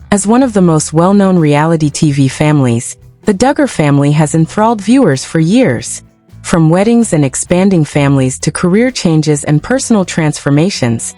As one of the most well-known reality TV families, the Duggar family has enthralled viewers for years. From weddings and expanding families to career changes and personal transformations,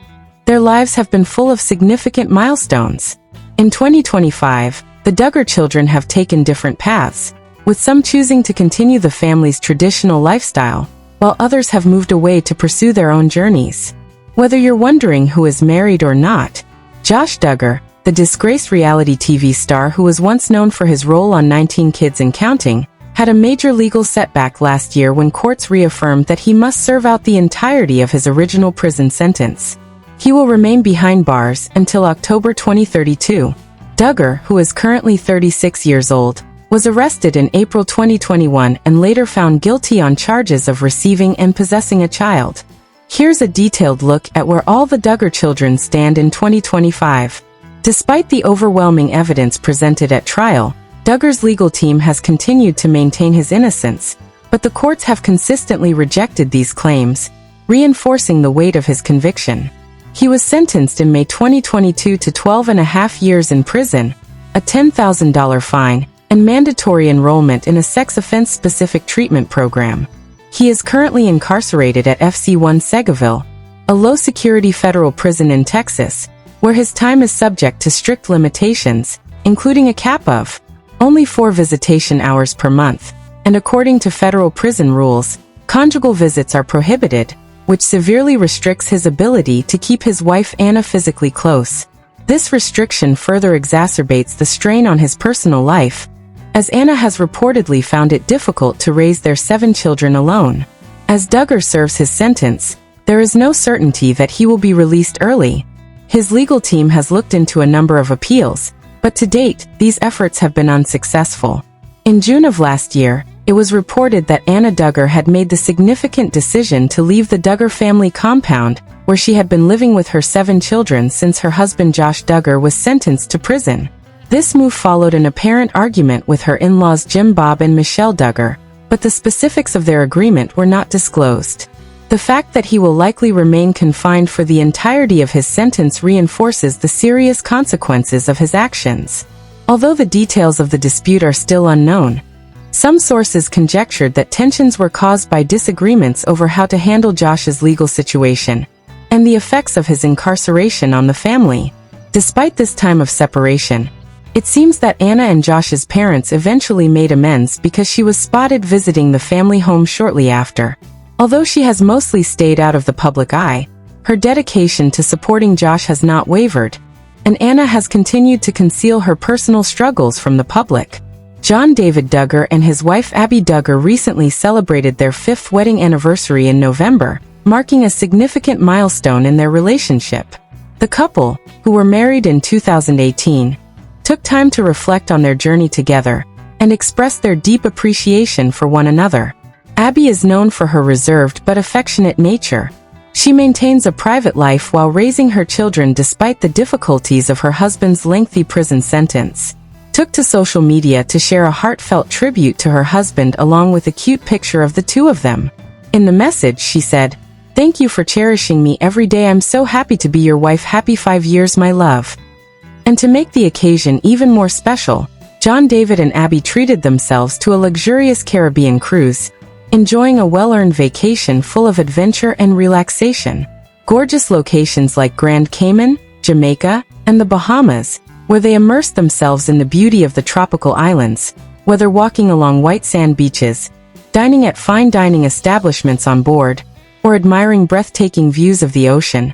their lives have been full of significant milestones. In 2025, the Duggar children have taken different paths, with some choosing to continue the family's traditional lifestyle, while others have moved away to pursue their own journeys. Whether you're wondering who is married or not, Josh Duggar, the disgraced reality TV star who was once known for his role on 19 Kids and Counting, had a major legal setback last year when courts reaffirmed that he must serve out the entirety of his original prison sentence. He will remain behind bars until October 2032. Duggar, who is currently 36 years old, was arrested in April 2021 and later found guilty on charges of receiving and possessing a child. Here's a detailed look at where all the Duggar children stand in 2025. Despite the overwhelming evidence presented at trial, Duggar's legal team has continued to maintain his innocence, but the courts have consistently rejected these claims, reinforcing the weight of his conviction. He was sentenced in May 2022 to 12.5 years in prison, a $10,000 fine, and mandatory enrollment in a sex offense-specific treatment program. He is currently incarcerated at FC1 Seewald, a low-security federal prison in Texas, where his time is subject to strict limitations, including a cap of only 4 visitation hours per month, and according to federal prison rules, conjugal visits are prohibited, which severely restricts his ability to keep his wife Anna physically close. This restriction further exacerbates the strain on his personal life, as Anna has reportedly found it difficult to raise their 7 children alone. As Duggar serves his sentence, there is no certainty that he will be released early. His legal team has looked into a number of appeals, but to date, these efforts have been unsuccessful. In June of last year, it was reported that Jana Duggar had made the significant decision to leave the Duggar family compound, where she had been living with her 7 children since her husband Josh Duggar was sentenced to prison. This move followed an apparent argument with her in-laws Jim Bob and Michelle Duggar, but the specifics of their agreement were not disclosed. The fact that he will likely remain confined for the entirety of his sentence reinforces the serious consequences of his actions. Although the details of the dispute are still unknown, some sources conjectured that tensions were caused by disagreements over how to handle Josh's legal situation and the effects of his incarceration on the family. Despite this time of separation, it seems that Anna and Josh's parents eventually made amends because she was spotted visiting the family home shortly after. Although she has mostly stayed out of the public eye, her dedication to supporting Josh has not wavered, and Anna has continued to conceal her personal struggles from the public. John David Duggar and his wife Abby Duggar recently celebrated their 5th wedding anniversary in November, marking a significant milestone in their relationship. The couple, who were married in 2018, took time to reflect on their journey together and express their deep appreciation for one another. Abby is known for her reserved but affectionate nature. She maintains a private life while raising her children despite the difficulties of her husband's lengthy prison sentence. Took to social media to share a heartfelt tribute to her husband along with a cute picture of the 2 of them. In the message, she said, "Thank you for cherishing me every day. I'm so happy to be your wife. Happy 5 years, my love." And to make the occasion even more special, John David and Abby treated themselves to a luxurious Caribbean cruise, enjoying a well-earned vacation full of adventure and relaxation. Gorgeous locations like Grand Cayman, Jamaica, and the Bahamas, where they immersed themselves in the beauty of the tropical islands, whether walking along white sand beaches, dining at fine dining establishments on board, or admiring breathtaking views of the ocean.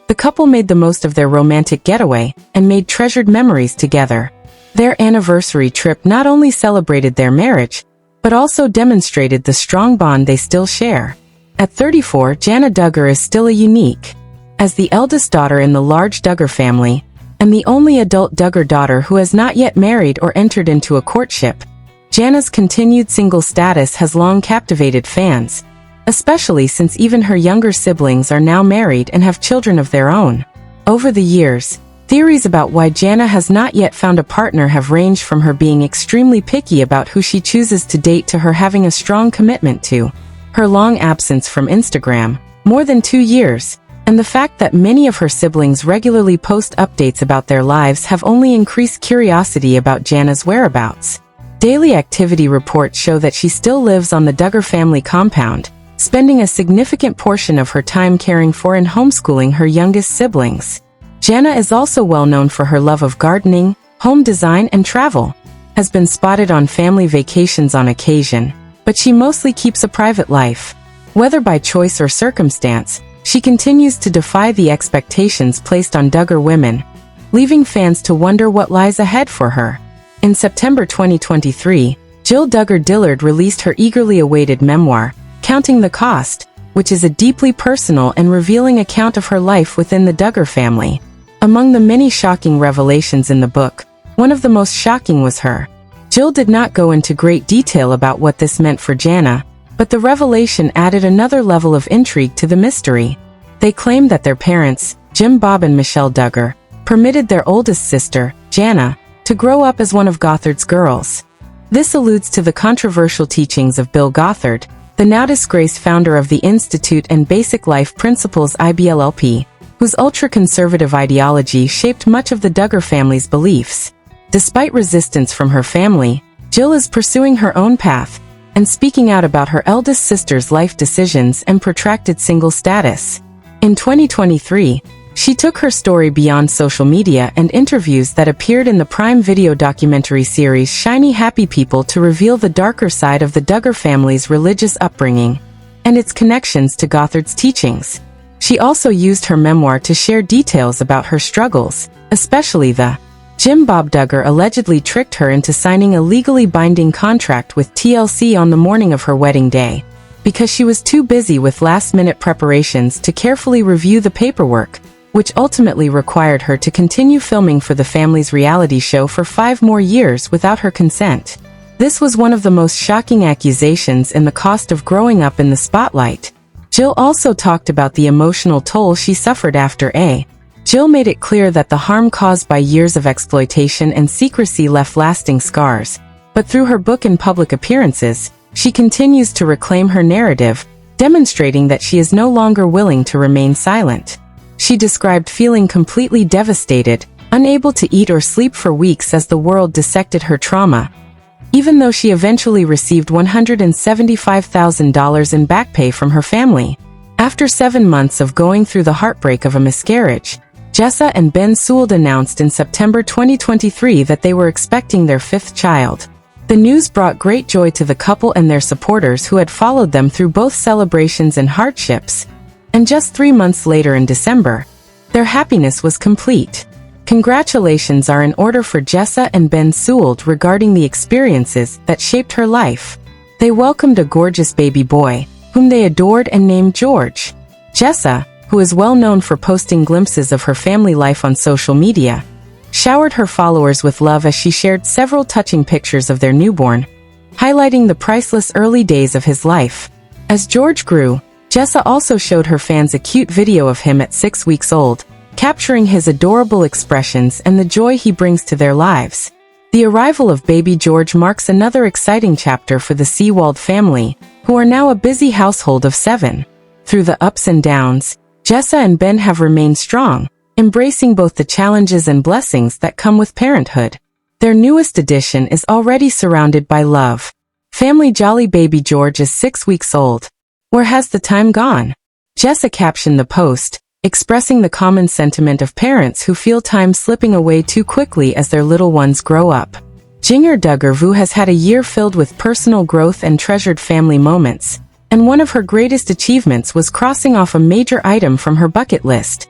The couple made the most of their romantic getaway and made treasured memories together. Their anniversary trip not only celebrated their marriage, but also demonstrated the strong bond they still share. At 34, Jana Duggar is still a unique. As the eldest daughter in the large Duggar family, and the only adult Duggar daughter who has not yet married or entered into a courtship, Jana's continued single status has long captivated fans, especially since even her younger siblings are now married and have children of their own. Over the years, theories about why Jana has not yet found a partner have ranged from her being extremely picky about who she chooses to date to her having a strong commitment to her long absence from Instagram, more than 2 years, and the fact that many of her siblings regularly post updates about their lives have only increased curiosity about Jana's whereabouts. Daily activity reports show that she still lives on the Duggar family compound, spending a significant portion of her time caring for and homeschooling her youngest siblings. Jana is also well known for her love of gardening, home design, and travel, has been spotted on family vacations on occasion, but she mostly keeps a private life. Whether by choice or circumstance, she continues to defy the expectations placed on Duggar women, leaving fans to wonder what lies ahead for her. In September 2023, Jill Duggar Dillard released her eagerly awaited memoir, Counting the Cost, which is a deeply personal and revealing account of her life within the Duggar family. Among the many shocking revelations in the book, one of the most shocking was her. Jill did not go into great detail about what this meant for Jana, but the revelation added another level of intrigue to the mystery. They claimed that their parents, Jim Bob and Michelle Duggar, permitted their oldest sister, Jana, to grow up as one of Gothard's girls. This alludes to the controversial teachings of Bill Gothard, the now disgraced founder of the Institute and Basic Life Principles IBLP, whose ultra-conservative ideology shaped much of the Duggar family's beliefs. Despite resistance from her family, Jill is pursuing her own path and speaking out about her eldest sister's life decisions and protracted single status. In 2023, she took her story beyond social media and interviews that appeared in the Prime Video documentary series Shiny Happy People to reveal the darker side of the Duggar family's religious upbringing and its connections to Gothard's teachings. She also used her memoir to share details about her struggles, especially the Jim Bob Duggar allegedly tricked her into signing a legally binding contract with TLC on the morning of her wedding day, because she was too busy with last-minute preparations to carefully review the paperwork, which ultimately required her to continue filming for the family's reality show for 5 more years without her consent. This was one of the most shocking accusations in the cost of growing up in the spotlight. Jill also talked about the emotional toll she suffered after Jill made it clear that the harm caused by years of exploitation and secrecy left lasting scars, but through her book and public appearances, she continues to reclaim her narrative, demonstrating that she is no longer willing to remain silent. She described feeling completely devastated, unable to eat or sleep for weeks as the world dissected her trauma, even though she eventually received $175,000 in back pay from her family. After 7 months of going through the heartbreak of a miscarriage, Jessa and Ben Seewald announced in September 2023 that they were expecting their 5th child. The news brought great joy to the couple and their supporters who had followed them through both celebrations and hardships, and just 3 months later in December, their happiness was complete. Congratulations are in order for Jessa and Ben Seewald regarding the experiences that shaped her life. They welcomed a gorgeous baby boy, whom they adored and named George. Jessa, who is well known for posting glimpses of her family life on social media, showered her followers with love as she shared several touching pictures of their newborn, highlighting the priceless early days of his life. As George grew, Jessa also showed her fans a cute video of him at 6 weeks old, capturing his adorable expressions and the joy he brings to their lives. The arrival of baby George marks another exciting chapter for the Seewald family, who are now a busy household of 7. Through the ups and downs, Jessa and Ben have remained strong, embracing both the challenges and blessings that come with parenthood. Their newest addition is already surrounded by love. Family jolly baby George is 6 weeks old. Where has the time gone? Jessa captioned the post, expressing the common sentiment of parents who feel time slipping away too quickly as their little ones grow up. Jinger Duggar Vu has had a year filled with personal growth and treasured family moments, and one of her greatest achievements was crossing off a major item from her bucket list: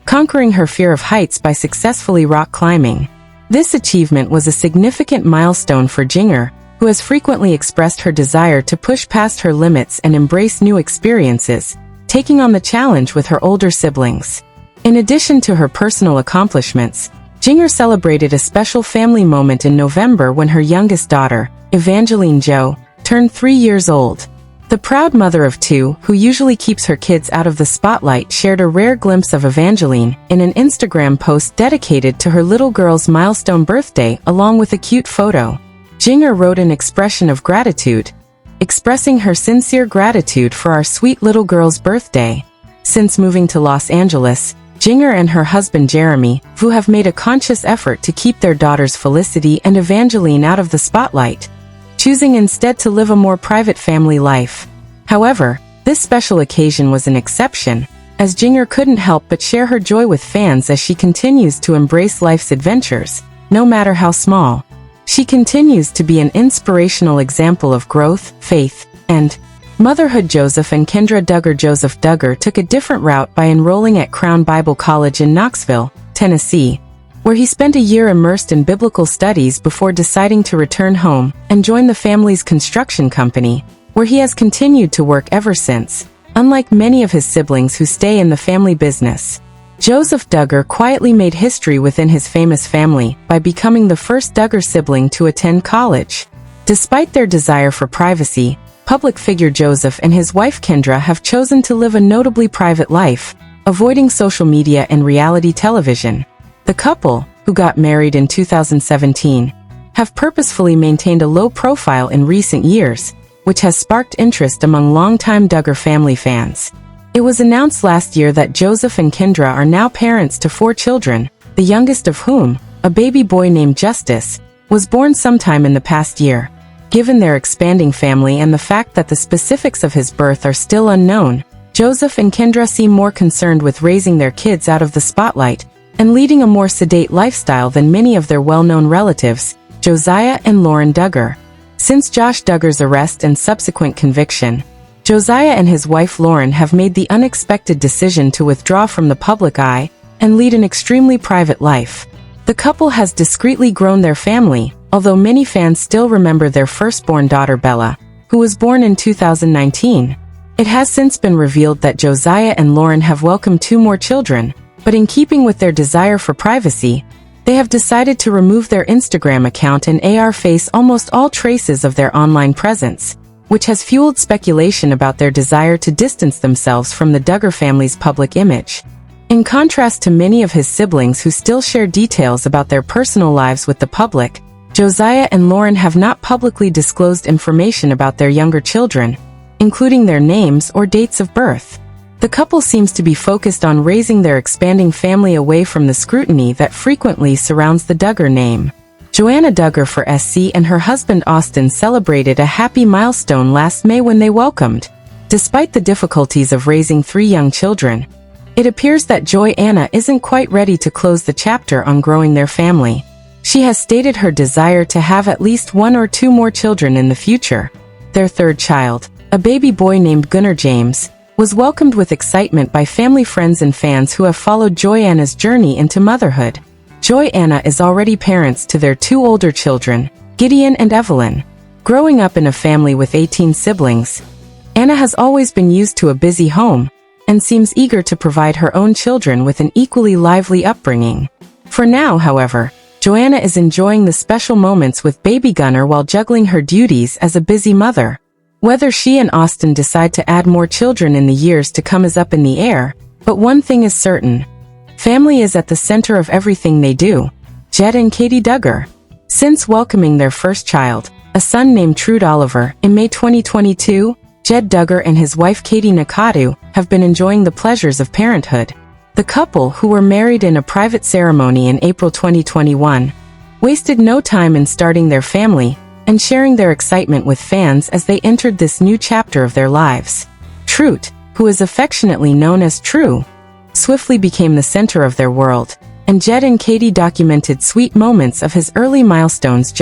conquering her fear of heights by successfully rock climbing. This achievement was a significant milestone for Jinger, who has frequently expressed her desire to push past her limits and embrace new experiences, taking on the challenge with her older siblings. In addition to her personal accomplishments, Jinger celebrated a special family moment in November when her youngest daughter, Evangeline Jo, turned 3 years old. The proud mother of 2, who usually keeps her kids out of the spotlight, shared a rare glimpse of Evangeline in an Instagram post dedicated to her little girl's milestone birthday along with a cute photo. Jinger wrote an expression of gratitude, expressing her sincere gratitude for our sweet little girl's birthday. Since moving to Los Angeles, Jinger and her husband Jeremy, who have made a conscious effort to keep their daughters Felicity and Evangeline out of the spotlight, choosing instead to live a more private family life. However, this special occasion was an exception, as Jinger couldn't help but share her joy with fans as she continues to embrace life's adventures, no matter how small. She continues to be an inspirational example of growth, faith, and motherhood. Joseph and Kendra Duggar. Joseph Duggar took a different route by enrolling at Crown Bible College in Knoxville, Tennessee, where he spent a year immersed in biblical studies before deciding to return home and join the family's construction company, where he has continued to work ever since. Unlike many of his siblings who stay in the family business, Joseph Duggar quietly made history within his famous family by becoming the first Duggar sibling to attend college. Despite their desire for privacy, public figure Joseph and his wife Kendra have chosen to live a notably private life, avoiding social media and reality television. The couple, who got married in 2017, have purposefully maintained a low profile in recent years, which has sparked interest among longtime Duggar family fans. It was announced last year that Joseph and Kendra are now parents to 4 children, the youngest of whom, a baby boy named Justice, was born sometime in the past year. Given their expanding family and the fact that the specifics of his birth are still unknown, Joseph and Kendra seem more concerned with raising their kids out of the spotlight and leading a more sedate lifestyle than many of their well-known relatives, Josiah and Lauren Duggar. Since Josh Duggar's arrest and subsequent conviction, Josiah and his wife Lauren have made the unexpected decision to withdraw from the public eye and lead an extremely private life. The couple has discreetly grown their family, although many fans still remember their firstborn daughter Bella, who was born in 2019. It has since been revealed that Josiah and Lauren have welcomed 2 more children, but in keeping with their desire for privacy, they have decided to remove their Instagram account and face almost all traces of their online presence, which has fueled speculation about their desire to distance themselves from the Duggar family's public image. In contrast to many of his siblings who still share details about their personal lives with the public, Josiah and Lauren have not publicly disclosed information about their younger children, including their names or dates of birth. The couple seems to be focused on raising their expanding family away from the scrutiny that frequently surrounds the Duggar name. Jana Duggar for SC and her husband Austin celebrated a happy milestone last May when they welcomed. Despite the difficulties of raising 3 young children, it appears that Joanna isn't quite ready to close the chapter on growing their family. She has stated her desire to have at least 1 or 2 more children in the future. Their 3rd child, a baby boy named Gunnar James, was welcomed with excitement by family friends and fans who have followed Joanna's journey into motherhood. Joanna is already parents to their 2 older children, Gideon and Evelyn. Growing up in a family with 18 siblings, Anna has always been used to a busy home and seems eager to provide her own children with an equally lively upbringing. For now, however, Joanna is enjoying the special moments with baby Gunnar while juggling her duties as a busy mother. Whether she and Austin decide to add more children in the years to come is up in the air, but one thing is certain. Family is at the center of everything they do. Jed and Katey Duggar. Since welcoming their first child, a son named Trude Oliver, in May 2022, Jed Duggar and his wife Katey Nakatu have been enjoying the pleasures of parenthood. The couple, who were married in a private ceremony in April 2021, wasted no time in starting their family and sharing their excitement with fans as they entered this new chapter of their lives. Trude, who is affectionately known as True, swiftly became the center of their world, and Jed and Katey documented sweet moments of his early milestones.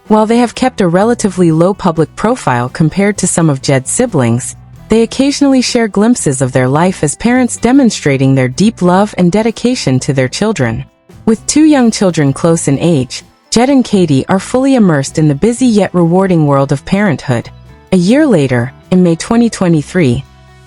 While they have kept a relatively low public profile compared to some of Jed's siblings, they occasionally share glimpses of their life as parents, demonstrating their deep love and dedication to their children. With 2 young children close in age, Jed and Katey are fully immersed in the busy yet rewarding world of parenthood. A year later, in May 2023,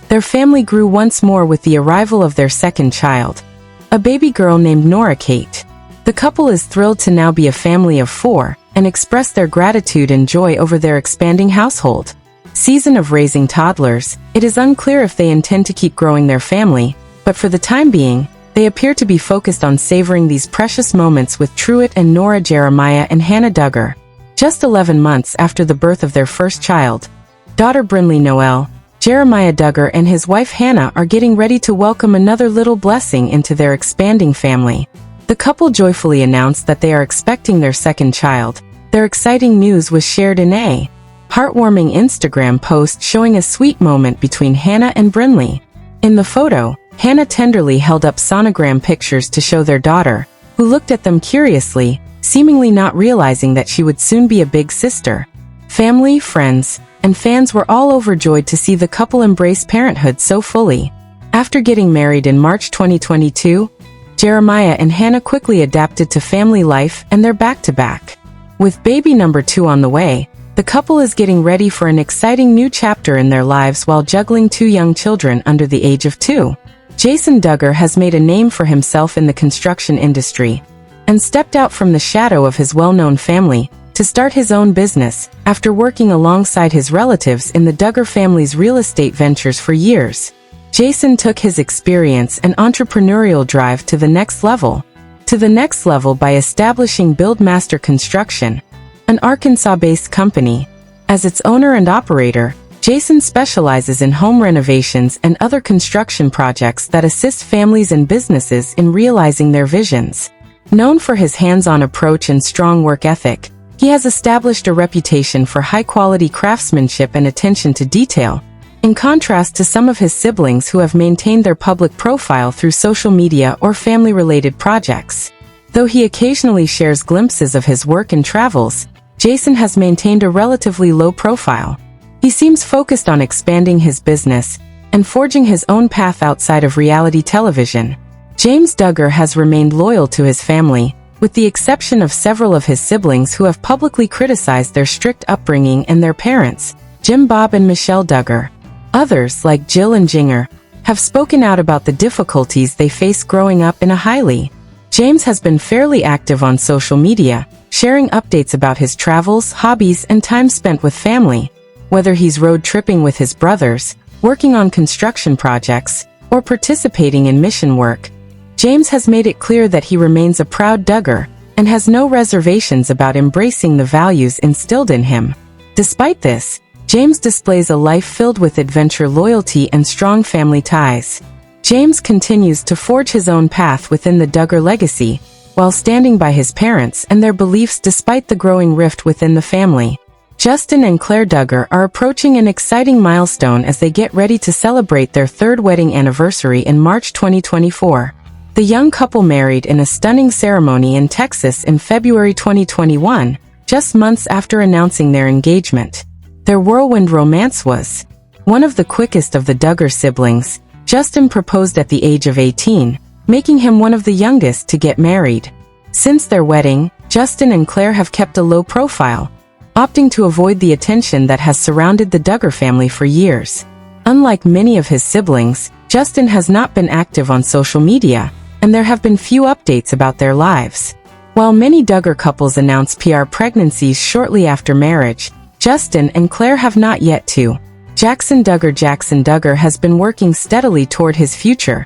their family grew once more with the arrival of their 2nd child, a baby girl named Nora Kate. The couple is thrilled to now be a family of 4 and express their gratitude and joy over their expanding household. Season of raising toddlers, it is unclear if they intend to keep growing their family, but for the time being, they appear to be focused on savoring these precious moments with Trude and Nora. Jeremiah and Hannah Duggar. Just 11 months after the birth of their first child, daughter Brinley Noel, Jeremiah Duggar and his wife Hannah are getting ready to welcome another little blessing into their expanding family. The couple joyfully announced that they are expecting their second child. Their exciting news was shared in a heartwarming Instagram post showing a sweet moment between Hannah and Brinley. In the photo, Hannah tenderly held up sonogram pictures to show their daughter, who looked at them curiously, seemingly not realizing that she would soon be a big sister. Family, friends, and fans were all overjoyed to see the couple embrace parenthood so fully. After getting married in March 2022, Jeremiah and Hannah quickly adapted to family life and they're back-to-back. With baby number 2 on the way, the couple is getting ready for an exciting new chapter in their lives while juggling 2 young children under the age of 2. Jessa Duggar has made a name for himself in the construction industry and stepped out from the shadow of his well-known family to start his own business after working alongside his relatives in the Duggar family's real estate ventures for years. Jessa took his experience and entrepreneurial drive to the next level by establishing Buildmaster Construction, an Arkansas-based company. As its owner and operator, Jessa specializes in home renovations and other construction projects that assist families and businesses in realizing their visions. Known for his hands-on approach and strong work ethic, he has established a reputation for high-quality craftsmanship and attention to detail, in contrast to some of his siblings who have maintained their public profile through social media or family-related projects. Though he occasionally shares glimpses of his work and travels, Jessa has maintained a relatively low profile. He seems focused on expanding his business and forging his own path outside of reality television. James Duggar has remained loyal to his family, with the exception of several of his siblings who have publicly criticized their strict upbringing and their parents, Jim, Bob and Michelle Duggar. Others, like Jill and Jinger, have spoken out about the difficulties they face growing up in a highly. James has been fairly active on social media, sharing updates about his travels, hobbies, and time spent with family. Whether he's road tripping with his brothers, working on construction projects, or participating in mission work, James has made it clear that he remains a proud Duggar and has no reservations about embracing the values instilled in him. Despite this, James displays a life filled with adventure, loyalty, and strong family ties. James continues to forge his own path within the Duggar legacy, while standing by his parents and their beliefs despite the growing rift within the family. Justin and Claire Duggar are approaching an exciting milestone as they get ready to celebrate their 3rd wedding anniversary in March 2024. The young couple married in a stunning ceremony in Texas in February 2021, just months after announcing their engagement. Their whirlwind romance was one of the quickest of the Duggar siblings. Justin proposed at the age of 18, making him one of the youngest to get married. Since their wedding, Justin and Claire have kept a low profile, opting to avoid the attention that has surrounded the Duggar family for years. Unlike many of his siblings, Justin has not been active on social media, and there have been few updates about their lives. While many Duggar couples announce PR pregnancies shortly after marriage, Justin and Claire have not yet to. Jackson Duggar has been working steadily toward his future,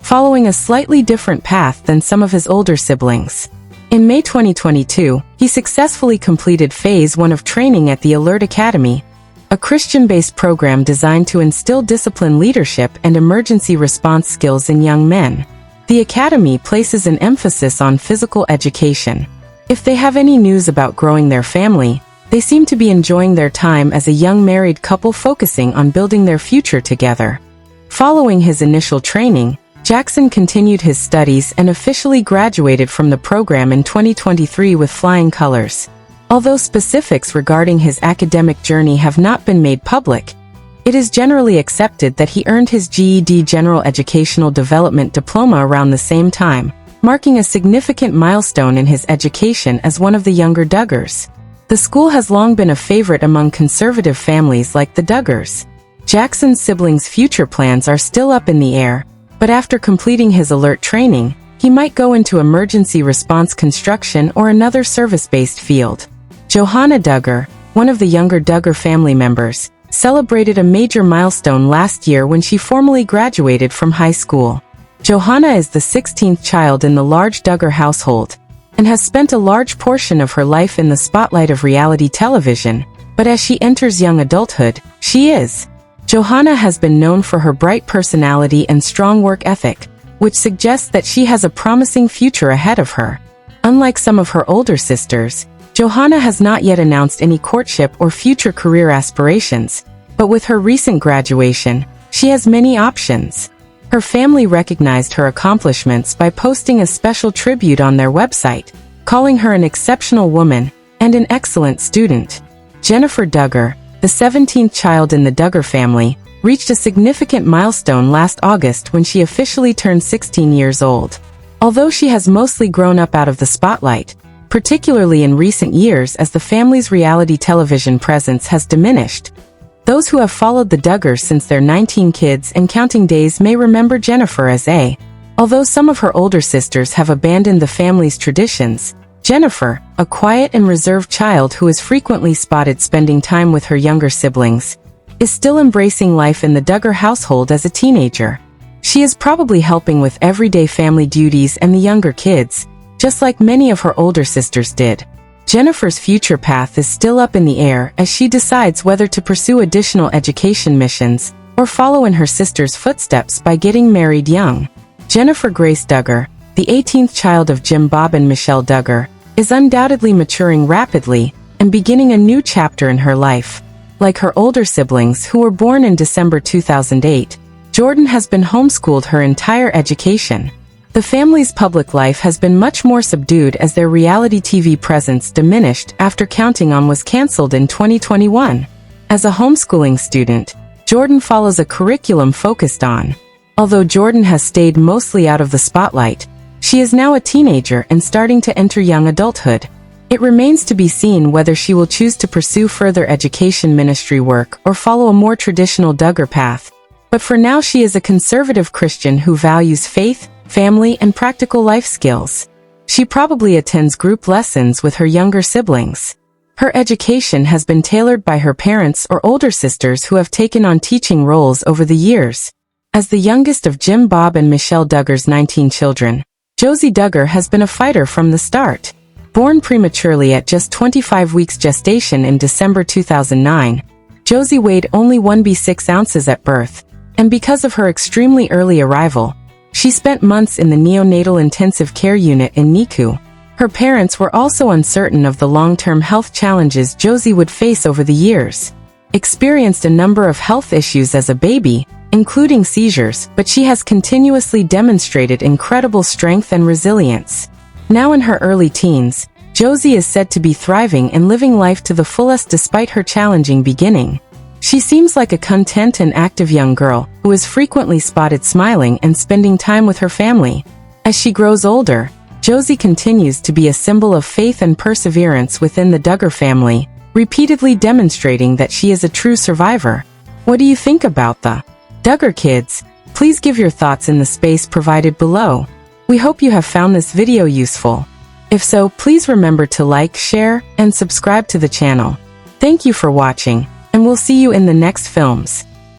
following a slightly different path than some of his older siblings. In May 2022, he successfully completed Phase 1 of training at the Alert Academy, a Christian-based program designed to instill discipline, leadership, and emergency response skills in young men. The Academy places an emphasis on physical education. If they have any news about growing their family, they seem to be enjoying their time as a young married couple focusing on building their future together. Following his initial training, Jackson continued his studies and officially graduated from the program in 2023 with flying colors. Although specifics regarding his academic journey have not been made public, it is generally accepted that he earned his GED General Educational Development Diploma around the same time, marking a significant milestone in his education as one of the younger Duggars. The school has long been a favorite among conservative families like the Duggars. Jackson's siblings' future plans are still up in the air, but after completing his alert training, he might go into emergency response construction or another service-based field. Jana Duggar, one of the younger Duggar family members, celebrated a major milestone last year when she formally graduated from high school. Jana is the 16th child in the large Duggar household, and has spent a large portion of her life in the spotlight of reality television, but as she enters young adulthood, she is Johanna has been known for her bright personality and strong work ethic, which suggests that she has a promising future ahead of her. Unlike some of her older sisters, Johanna has not yet announced any courtship or future career aspirations, but with her recent graduation, she has many options. Her family recognized her accomplishments by posting a special tribute on their website, calling her an exceptional woman and an excellent student. Jennifer Duggar, the 17th child in the Duggar family, reached a significant milestone last August when she officially turned 16 years old. Although she has mostly grown up out of the spotlight, particularly in recent years as the family's reality television presence has diminished, those who have followed the Duggars since their 19 kids and counting days may remember Jennifer as a. Although some of her older sisters have abandoned the family's traditions, Jennifer, a quiet and reserved child who is frequently spotted spending time with her younger siblings, is still embracing life in the Duggar household as a teenager. She is probably helping with everyday family duties and the younger kids, just like many of her older sisters did. Jennifer's future path is still up in the air as she decides whether to pursue additional education missions or follow in her sister's footsteps by getting married young. Jennifer Grace Duggar, the 18th child of Jim Bob and Michelle Duggar, is undoubtedly maturing rapidly and beginning a new chapter in her life. Like her older siblings who were born in December 2008, Jordan has been homeschooled her entire education. The family's public life has been much more subdued as their reality TV presence diminished after Counting On was canceled in 2021. As a homeschooling student, Jordan follows a curriculum focused on. Although Jordan has stayed mostly out of the spotlight, she is now a teenager and starting to enter young adulthood. It remains to be seen whether she will choose to pursue further education ministry work or follow a more traditional Duggar path. But for now she is a conservative Christian who values faith, family, and practical life skills. She probably attends group lessons with her younger siblings. Her education has been tailored by her parents or older sisters who have taken on teaching roles over the years. As the youngest of Jim Bob and Michelle Duggar's 19 children, Josie Duggar has been a fighter from the start. Born prematurely at just 25 weeks gestation in December 2009, Josie weighed only 1b6 ounces at birth, and because of her extremely early arrival, she spent months in the neonatal intensive care unit in NICU. Her parents were also uncertain of the long-term health challenges Josie would face over the years. Experienced a number of health issues as a baby, including seizures, but she has continuously demonstrated incredible strength and resilience. Now in her early teens, Josie is said to be thriving and living life to the fullest despite her challenging beginning. She seems like a content and active young girl who is frequently spotted smiling and spending time with her family. As she grows older, Josie continues to be a symbol of faith and perseverance within the Duggar family, repeatedly demonstrating that she is a true survivor. What do you think about the Duggar kids? Please give your thoughts in the space provided below. We hope you have found this video useful. If so, please remember to like, share, and subscribe to the channel. Thank you for watching, and we'll see you in the next films.